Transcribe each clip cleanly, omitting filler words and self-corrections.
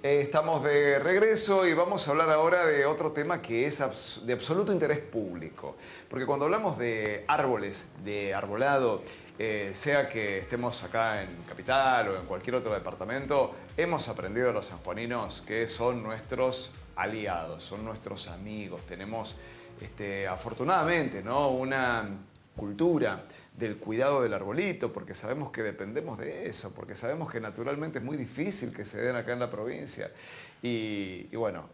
Estamos de regreso y vamos a hablar ahora de otro tema que es de absoluto interés público. Porque cuando hablamos de árboles, de arbolado, sea que estemos acá en Capital o en cualquier otro departamento, hemos aprendido los sanjuaninos que son nuestros aliados, son nuestros amigos. Tenemos, afortunadamente, ¿no?, una cultura del cuidado del arbolito, porque sabemos que dependemos de eso, porque sabemos que naturalmente es muy difícil que se den acá en la provincia. Y bueno,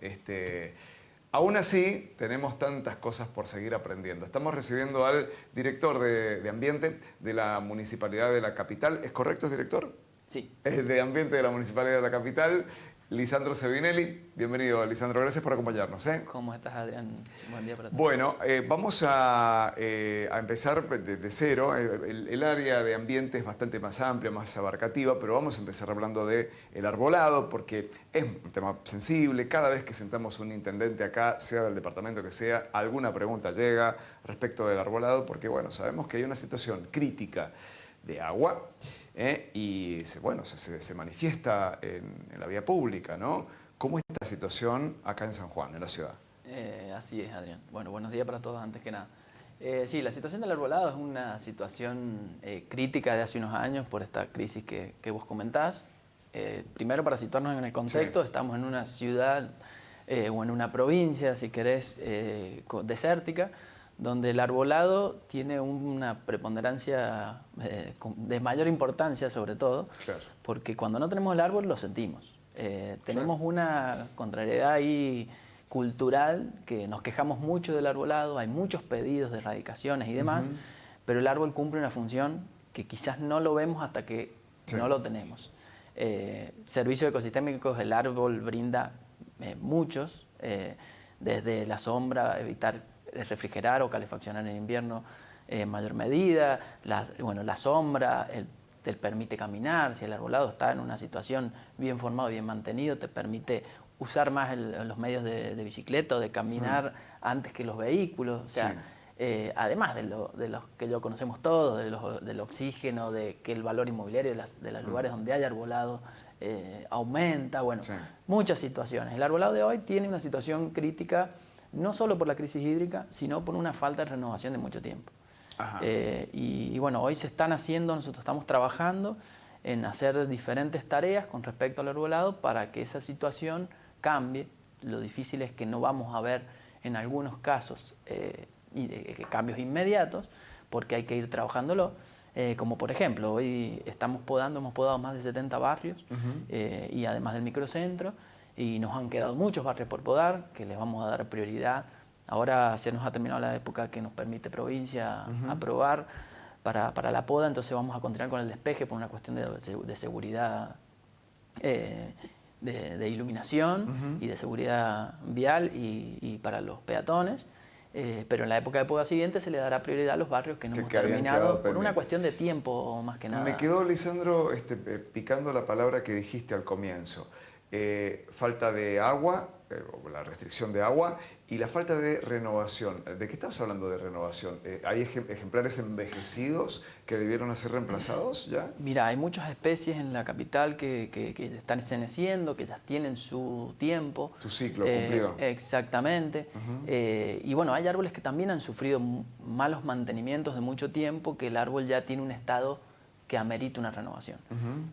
aún así tenemos tantas cosas por seguir aprendiendo. Estamos recibiendo al director de Ambiente de la Municipalidad de la Capital. ¿Es correcto, director? Sí. Es de Ambiente de la Municipalidad de la Capital, Lisandro Sebinelli. Bienvenido, Lisandro. Gracias por acompañarnos. ¿Cómo estás, Adrián? Buen día para ti. Bueno, vamos a empezar de cero. El área de ambiente es bastante más amplia, más abarcativa, pero vamos a empezar hablando del arbolado porque es un tema sensible. Cada vez que sentamos un intendente acá, sea del departamento que sea, alguna pregunta llega respecto del arbolado porque, bueno, sabemos que hay una situación crítica de agua y se manifiesta en la vía pública, ¿no? ¿Cómo es esta situación acá en San Juan, en la ciudad? Así es, Adrián. Bueno, buenos días para todos antes que nada. Sí, la situación del arbolado es una situación crítica de hace unos años por esta crisis que vos comentás. Primero, para situarnos en el contexto, sí. Estamos en una ciudad o en una provincia, si querés, desértica, donde el arbolado tiene una preponderancia de mayor importancia, sobre todo, claro, porque cuando no tenemos el árbol lo sentimos. Tenemos claro, una contrariedad ahí cultural, que nos quejamos mucho del arbolado, hay muchos pedidos de erradicaciones y demás, pero el árbol cumple una función que quizás no lo vemos hasta que no lo tenemos. Servicios ecosistémicos, el árbol brinda muchos, desde la sombra, evitar refrigerar o calefaccionar en invierno en mayor medida, la sombra, te permite caminar, si el arbolado está en una situación bien formado, bien mantenido, te permite usar más los medios de bicicleta o de caminar antes que los vehículos, o sea, además de los que ya conocemos todos, del oxígeno, de que el valor inmobiliario de los lugares donde hay arbolado aumenta, bueno, muchas situaciones. El arbolado de hoy tiene una situación crítica no solo por la crisis hídrica, sino por una falta de renovación de mucho tiempo. Y bueno, hoy se están haciendo, nosotros estamos trabajando en hacer diferentes tareas con respecto al arbolado para que esa situación cambie. Lo difícil es que no vamos a ver en algunos casos cambios inmediatos, porque hay que ir trabajándolo. Como por ejemplo, hoy hemos podado más de 70 barrios y además del microcentro, y nos han quedado muchos barrios por podar, que les vamos a dar prioridad. Ahora se nos ha terminado la época que nos permite provincia aprobar para la poda, entonces vamos a continuar con el despeje por una cuestión de seguridad, de iluminación y de seguridad vial y para los peatones. Pero en la época de poda siguiente se le dará prioridad a los barrios que no hemos terminado por una cuestión de tiempo más que nada. Me quedó, Lisandro, picando la palabra que dijiste al comienzo. Falta de agua, la restricción de agua y la falta de renovación. ¿De qué estamos hablando de renovación? ¿Hay ejemplares envejecidos que debieron ser reemplazados ya? Mira, hay muchas especies en la capital que están ceneciendo, que ya tienen su tiempo. Su ciclo cumplido. Exactamente. Y bueno, hay árboles que también han sufrido malos mantenimientos de mucho tiempo, que el árbol ya tiene un estado que amerita una renovación.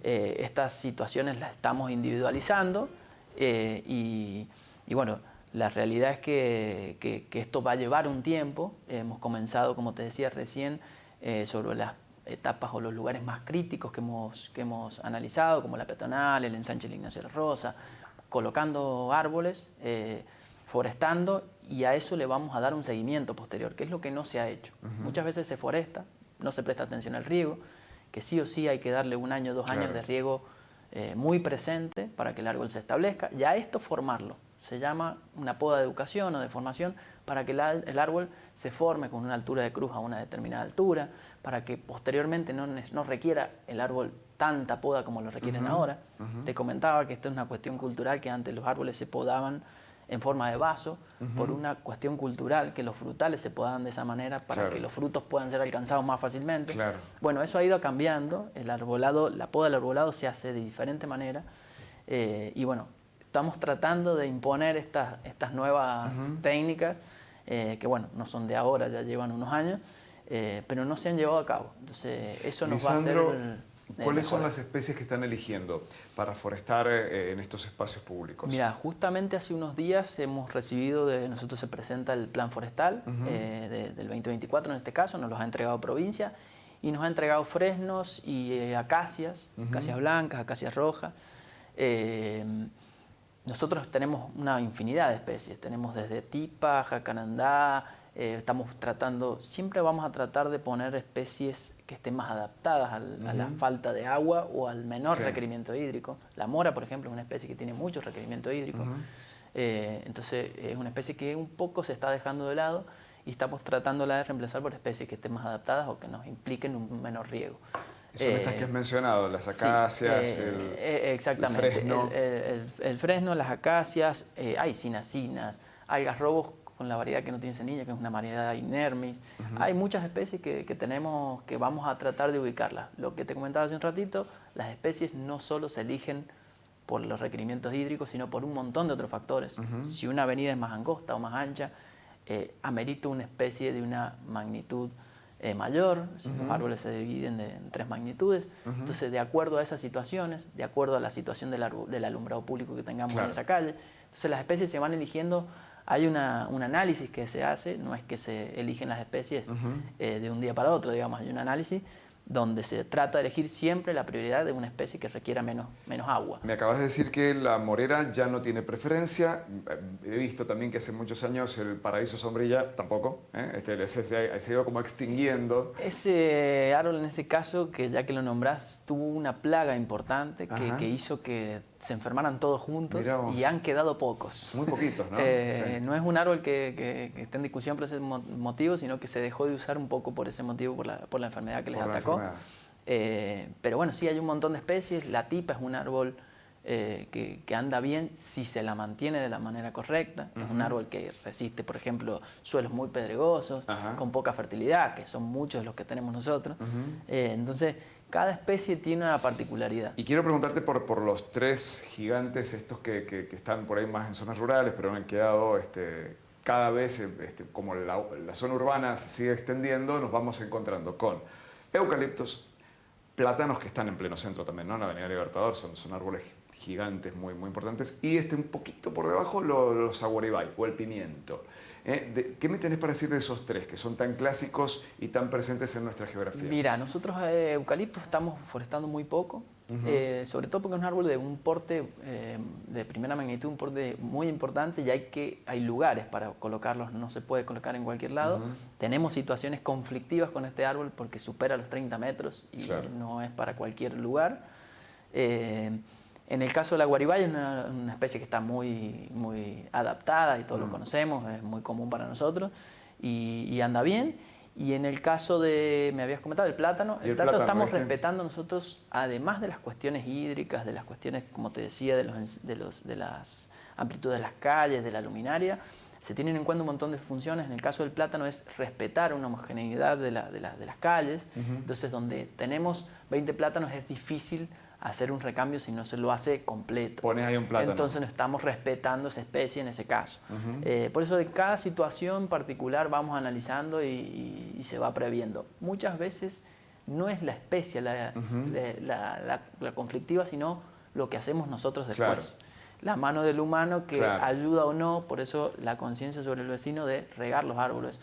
Estas situaciones las estamos individualizando y bueno, la realidad es que esto va a llevar un tiempo. Hemos comenzado, como te decía recién, sobre las etapas o los lugares más críticos que hemos analizado, como la peatonal, el ensanche de Ignacio de la Rosa, colocando árboles, forestando, y a eso le vamos a dar un seguimiento posterior, que es lo que no se ha hecho. Muchas veces se foresta, no se presta atención al riego, que sí o sí hay que darle 1 año, 2 años de riego muy presente para que el árbol se establezca, y a esto formarlo. Se llama una poda de educación o de formación para que el árbol se forme con una altura de cruz a una determinada altura, para que posteriormente no requiera el árbol tanta poda como lo requieren ahora. Te comentaba que esto es una cuestión cultural, que antes los árboles se podaban en forma de vaso, por una cuestión cultural, que los frutales se podaban de esa manera para que los frutos puedan ser alcanzados más fácilmente. Bueno, eso ha ido cambiando. El arbolado, la poda del arbolado se hace de diferente manera y bueno, estamos tratando de imponer estas nuevas técnicas, que bueno, no son de ahora, ya llevan unos años, pero no se han llevado a cabo. Entonces, eso nos Lisandro, va a hacer... ¿cuáles son las especies que están eligiendo para forestar en estos espacios públicos? Mira, justamente hace unos días hemos recibido, nosotros se presenta el plan forestal del 2024 en este caso, nos los ha entregado provincia y nos ha entregado fresnos y acacias, acacias blancas, acacias rojas. Nosotros tenemos una infinidad de especies, tenemos desde tipa, jacarandá, estamos tratando, siempre vamos a tratar de poner especies que estén más adaptadas a la falta de agua o al menor requerimiento hídrico. La mora, por ejemplo, es una especie que tiene mucho requerimiento hídrico. Entonces, es una especie que un poco se está dejando de lado y estamos tratándola de reemplazar por especies que estén más adaptadas o que nos impliquen un menor riego. Son estas que has mencionado, las acacias, sí, el fresno. El fresno, las acacias, hay cinacinas, algarrobos con la variedad que no tiene semilla, que es una variedad inermis. Hay muchas especies que tenemos, que vamos a tratar de ubicarlas. Lo que te comentaba hace un ratito, las especies no solo se eligen por los requerimientos hídricos, sino por un montón de otros factores. Si una avenida es más angosta o más ancha, amerita una especie de una magnitud mayor, si los árboles se dividen en 3 magnitudes. Entonces, de acuerdo a esas situaciones, de acuerdo a la situación del alumbrado público que tengamos en esa calle, entonces las especies se van eligiendo. Hay un análisis que se hace, no es que se eligen las especies de un día para otro, digamos, hay un análisis donde se trata de elegir siempre la prioridad de una especie que requiera menos agua. Me acabas de decir que la morera ya no tiene preferencia. He visto también que hace muchos años el paraíso sombrilla tampoco. Se ha ido como extinguiendo. Ese árbol, en ese caso, que ya que lo nombrás, tuvo una plaga importante que hizo que se enfermaran todos juntos y han quedado pocos. Muy poquitos, ¿no? No es un árbol que esté en discusión por ese motivo, sino que se dejó de usar un poco por ese motivo, por la enfermedad que les atacó. Pero bueno, sí hay un montón de especies. La tipa es un árbol que anda bien si se la mantiene de la manera correcta. Es un árbol que resiste, por ejemplo, suelos muy pedregosos, con poca fertilidad, que son muchos los que tenemos nosotros. Entonces, cada especie tiene una particularidad. Y quiero preguntarte por los 3 gigantes estos que están por ahí más en zonas rurales, pero han quedado cada vez, como la zona urbana se sigue extendiendo, nos vamos encontrando con eucaliptos, plátanos que están en pleno centro también, ¿no? En la Avenida Libertador, son árboles gigantes muy importantes, y un poquito por debajo los aguaribay o el pimiento. ¿Qué me tenés para decir de esos 3 que son tan clásicos y tan presentes en nuestra geografía? Mira, nosotros eucaliptos estamos forestando muy poco, sobre todo porque es un árbol de un porte de primera magnitud, un porte muy importante, y hay lugares para colocarlos, no se puede colocar en cualquier lado. Tenemos situaciones conflictivas con este árbol porque supera los 30 metros y no es para cualquier lugar. En el caso de la guaribay es una especie que está muy adaptada y todos lo conocemos, es muy común para nosotros y anda bien. Y en el caso de, me habías comentado, el plátano estamos respetando nosotros, además de las cuestiones hídricas, de las cuestiones, como te decía, de las amplitudes de las calles, de la luminaria, se tienen en cuenta un montón de funciones. En el caso del plátano es respetar una homogeneidad de las calles. Entonces, donde tenemos 20 plátanos es difícil hacer un recambio si no se lo hace completo. Pones ahí un plátano. Entonces no estamos respetando esa especie en ese caso. Por eso de cada situación particular vamos analizando y se va previendo. Muchas veces no es la especie la conflictiva, sino lo que hacemos nosotros después. La mano del humano que ayuda o no, por eso la conciencia sobre el vecino de regar los árboles.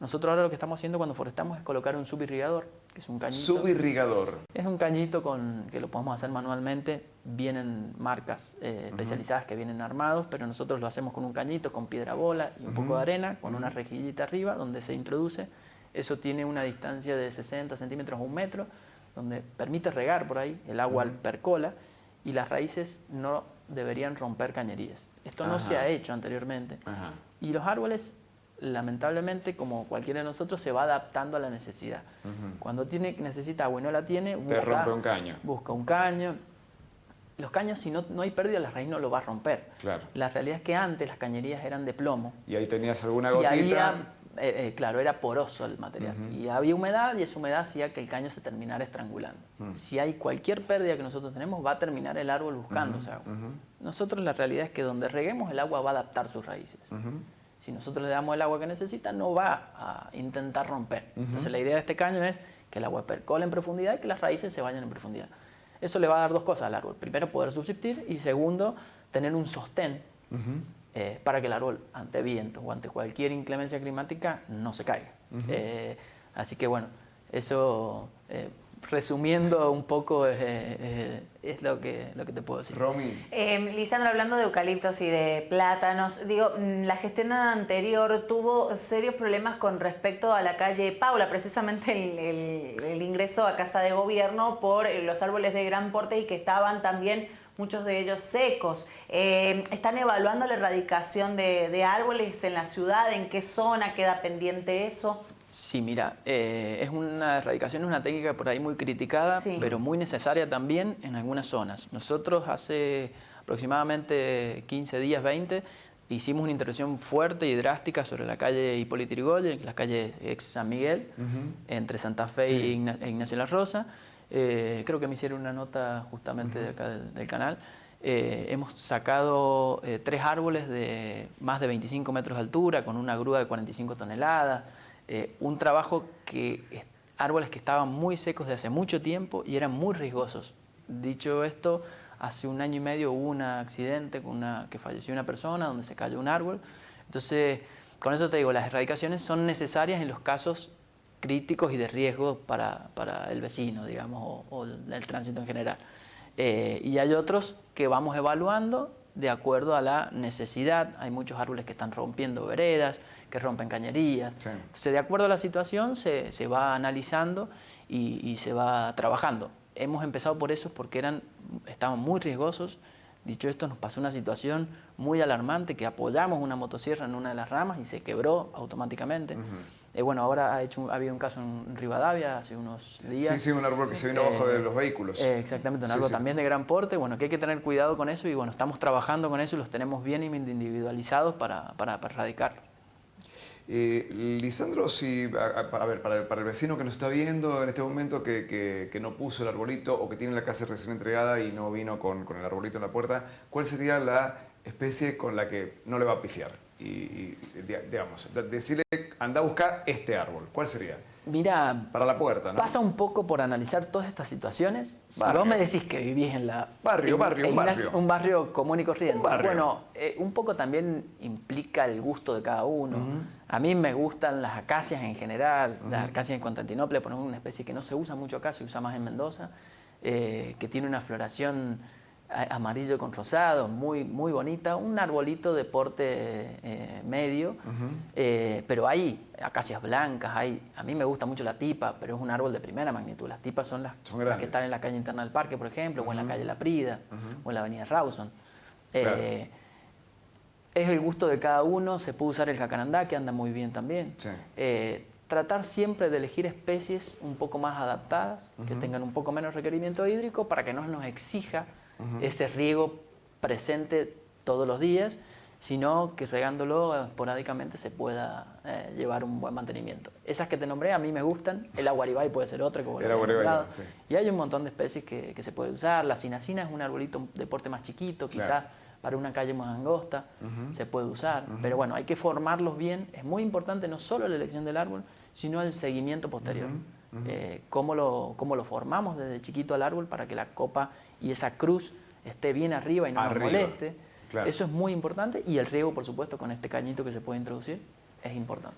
Nosotros ahora lo que estamos haciendo cuando forestamos es colocar un subirrigador, que es un cañito. Subirrigador. Es un cañito que lo podemos hacer manualmente. Vienen marcas especializadas que vienen armados, pero nosotros lo hacemos con un cañito, con piedra bola y un poco de arena, con una rejillita arriba donde se introduce. Eso tiene una distancia de 60 centímetros a 1 metro, donde permite regar por ahí, el agua percola y las raíces no deberían romper cañerías. Esto no se ha hecho anteriormente. Y los árboles, lamentablemente, como cualquiera de nosotros, se va adaptando a la necesidad. Cuando necesita agua y no la tiene, rompe un caño. Busca un caño. Los caños, si no hay pérdida, la raíz no lo va a romper. La realidad es que antes las cañerías eran de plomo. Y ahí tenías alguna gotita. Y había claro, era poroso el material. Y había humedad y esa humedad hacía que el caño se terminara estrangulando. Si hay cualquier pérdida que nosotros tenemos, va a terminar el árbol buscándose agua. Nosotros la realidad es que donde reguemos el agua va a adaptar sus raíces. Si nosotros le damos el agua que necesita, no va a intentar romper. Entonces la idea de este caño es que el agua percole en profundidad y que las raíces se vayan en profundidad. Eso le va a dar dos cosas al árbol. Primero, poder subsistir y segundo, tener un sostén para que el árbol ante vientos o ante cualquier inclemencia climática no se caiga. Así que bueno, eso resumiendo un poco es lo que te puedo decir. Romy. Lisandro, hablando de eucaliptos y de plátanos, digo, la gestión anterior tuvo serios problemas con respecto a la calle Paula, precisamente el ingreso a Casa de Gobierno por los árboles de gran porte y que estaban también muchos de ellos secos. ¿Están evaluando la erradicación de árboles en la ciudad? ¿En qué zona queda pendiente eso? Sí, mira, es una erradicación, es una técnica por ahí muy criticada, pero muy necesaria también en algunas zonas. Nosotros hace aproximadamente 15 días, 20, hicimos una intervención fuerte y drástica sobre la calle Hipólito Yrigoyen, la calle ex San Miguel, entre Santa Fe e Ignacio La Rosa. Creo que me hicieron una nota justamente de acá del canal. Hemos sacado 3 árboles de más de 25 metros de altura con una grúa de 45 toneladas. Un trabajo árboles que estaban muy secos de hace mucho tiempo y eran muy riesgosos. Dicho esto, hace 1 año y medio hubo un accidente que falleció una persona donde se cayó un árbol. Entonces, con eso te digo, las erradicaciones son necesarias en los casos críticos y de riesgo para el vecino, digamos, o el tránsito en general. Y hay otros que vamos evaluando de acuerdo a la necesidad. Hay muchos árboles que están rompiendo veredas, que rompen cañerías. Entonces, de acuerdo a la situación, se va analizando y se va trabajando. Hemos empezado por eso porque estaban muy riesgosos. Dicho esto, nos pasó una situación muy alarmante que apoyamos una motosierra en una de las ramas y se quebró automáticamente. Bueno, ahora ha habido un caso en Rivadavia hace unos días. Sí, un árbol que se vino abajo de los vehículos. Exactamente, un árbol también de gran porte, bueno, que hay que tener cuidado con eso y bueno, estamos trabajando con eso y los tenemos bien individualizados para erradicarlo. Lisandro, si, a ver, para el vecino que nos está viendo en este momento que no puso el arbolito o que tiene la casa recién entregada y no vino con el arbolito en la puerta, ¿cuál sería la especie con la que no le va a pifiar? Digamos, decirle, anda a buscar este árbol, ¿cuál sería? Mira, para la puerta, ¿no? Pasa un poco por analizar todas estas situaciones. Si vos me decís que vivís en la... Un barrio común y corriente. Bueno, un poco también implica el gusto de cada uno. A mí me gustan las acacias en general, las acacias en Constantinopla, por ejemplo, una especie que no se usa mucho acá, se usa más en Mendoza, que tiene una floración amarillo con rosado, muy bonita, un arbolito de porte medio, pero hay acacias blancas, a mí me gusta mucho la tipa, pero es un árbol de primera magnitud. Las tipas son las que están en la calle interna del parque, por ejemplo, o en la calle La Prida, o en la avenida Rawson. Claro. Es el gusto de cada uno, se puede usar el jacarandá, que anda muy bien también. Sí. Tratar siempre de elegir especies un poco más adaptadas, que tengan un poco menos requerimiento hídrico, para que no nos exija ese riego presente todos los días, sino que regándolo esporádicamente se pueda llevar un buen mantenimiento. Esas que te nombré a mí me gustan, el aguaribay puede ser otra, como el aguaribay, sí. Y hay un montón de especies que se puede usar. La cinacina es un arbolito de porte más chiquito, quizás para una calle más angosta se puede usar, pero bueno, hay que formarlos bien. Es muy importante no solo la elección del árbol, sino el seguimiento posterior. Cómo lo formamos desde chiquito al árbol para que la copa y esa cruz esté bien arriba y no nos moleste. Claro. Eso es muy importante, y el riego, por supuesto, con este cañito que se puede introducir, es importante.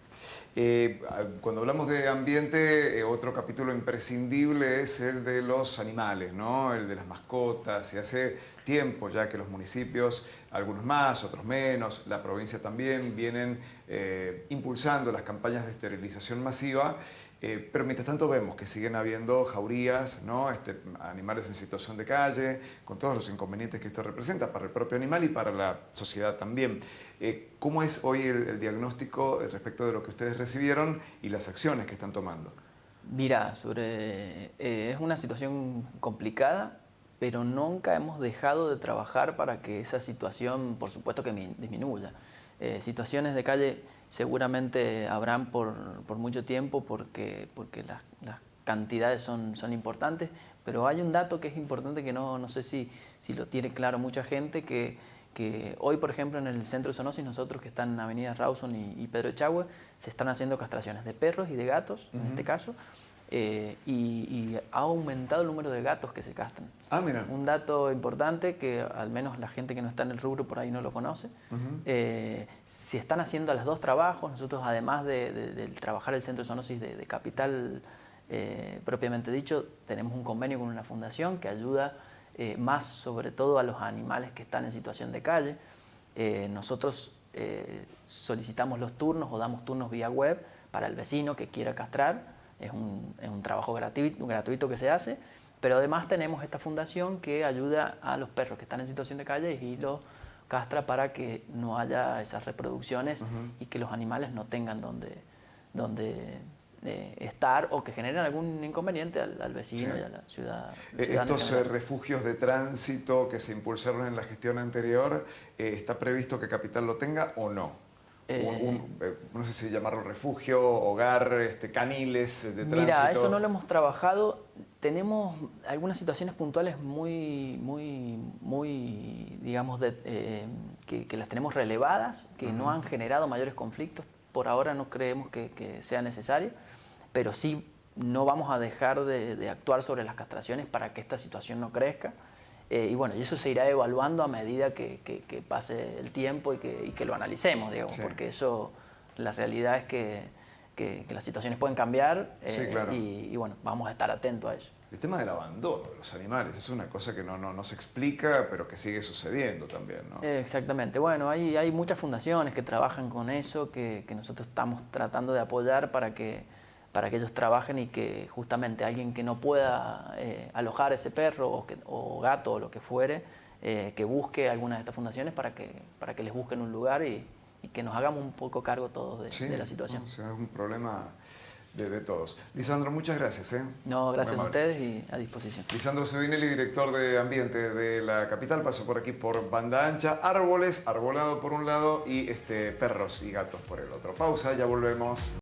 Cuando hablamos de ambiente, otro capítulo imprescindible es el de los animales, ¿no? El de las mascotas. Y hace tiempo ya que los municipios, algunos más, otros menos, la provincia también, vienen impulsando las campañas de esterilización masiva, pero mientras tanto vemos que siguen habiendo jaurías, ¿no? Animales en situación de calle, con todos los inconvenientes que esto representa para el propio animal y para la sociedad también. ¿Cómo es hoy el diagnóstico respecto de lo que ustedes recibieron y las acciones que están tomando? Mira, es una situación complicada, pero nunca hemos dejado de trabajar para que esa situación, por supuesto, que disminuya. Situaciones de calle seguramente habrán por mucho tiempo porque las cantidades son importantes, pero hay un dato que es importante que no sé si lo tiene claro mucha gente, que hoy, por ejemplo, en el centro de zoonosis, nosotros que están en Avenida Rawson y Pedro Echagüe, se están haciendo castraciones de perros y de gatos, en este caso, y ha aumentado el número de gatos que se castran. Ah, mira. Un dato importante que al menos la gente que no está en el rubro por ahí no lo conoce. Se están haciendo los dos trabajos. Nosotros, además de trabajar el centro de zoonosis de Capital, propiamente dicho, tenemos un convenio con una fundación que ayuda más sobre todo a los animales que están en situación de calle. Nosotros solicitamos los turnos o damos turnos vía web para el vecino que quiera castrar. Es un trabajo gratuito que se hace, pero además tenemos esta fundación que ayuda a los perros que están en situación de calle y los castra para que no haya esas reproducciones y que los animales no tengan donde estar o que generen algún inconveniente al vecino y a la ciudad. Estos refugios de tránsito que se impulsaron en la gestión anterior, ¿está previsto que Capital lo tenga o no? No sé si llamarlo refugio, hogar, caniles de tránsito. Mira, eso no lo hemos trabajado. Tenemos algunas situaciones puntuales muy digamos, que las tenemos relevadas, que no han generado mayores conflictos. Por ahora no creemos que sea necesario, pero sí no vamos a dejar de actuar sobre las castraciones para que esta situación no crezca. Y bueno, y eso se irá evaluando a medida que pase el tiempo y que lo analicemos, digamos, porque eso, la realidad es que las situaciones pueden cambiar claro. y bueno, vamos a estar atentos a eso. El tema del abandono de los animales es una cosa que no se explica, pero que sigue sucediendo también, ¿no? Exactamente. Bueno, hay muchas fundaciones que trabajan con eso, que nosotros estamos tratando de apoyar para que ellos trabajen y que justamente alguien que no pueda alojar ese perro o gato o lo que fuere, que busque alguna de estas fundaciones para que les busquen un lugar y que nos hagamos un poco cargo todos de la situación. Es un problema de todos. Lisandro, muchas gracias. No, gracias a ustedes y a disposición. Lisandro Sebinelli, director de Ambiente de la Capital, pasó por aquí por Banda Ancha. Árboles, arbolado por un lado y perros y gatos por el otro. Pausa, ya volvemos.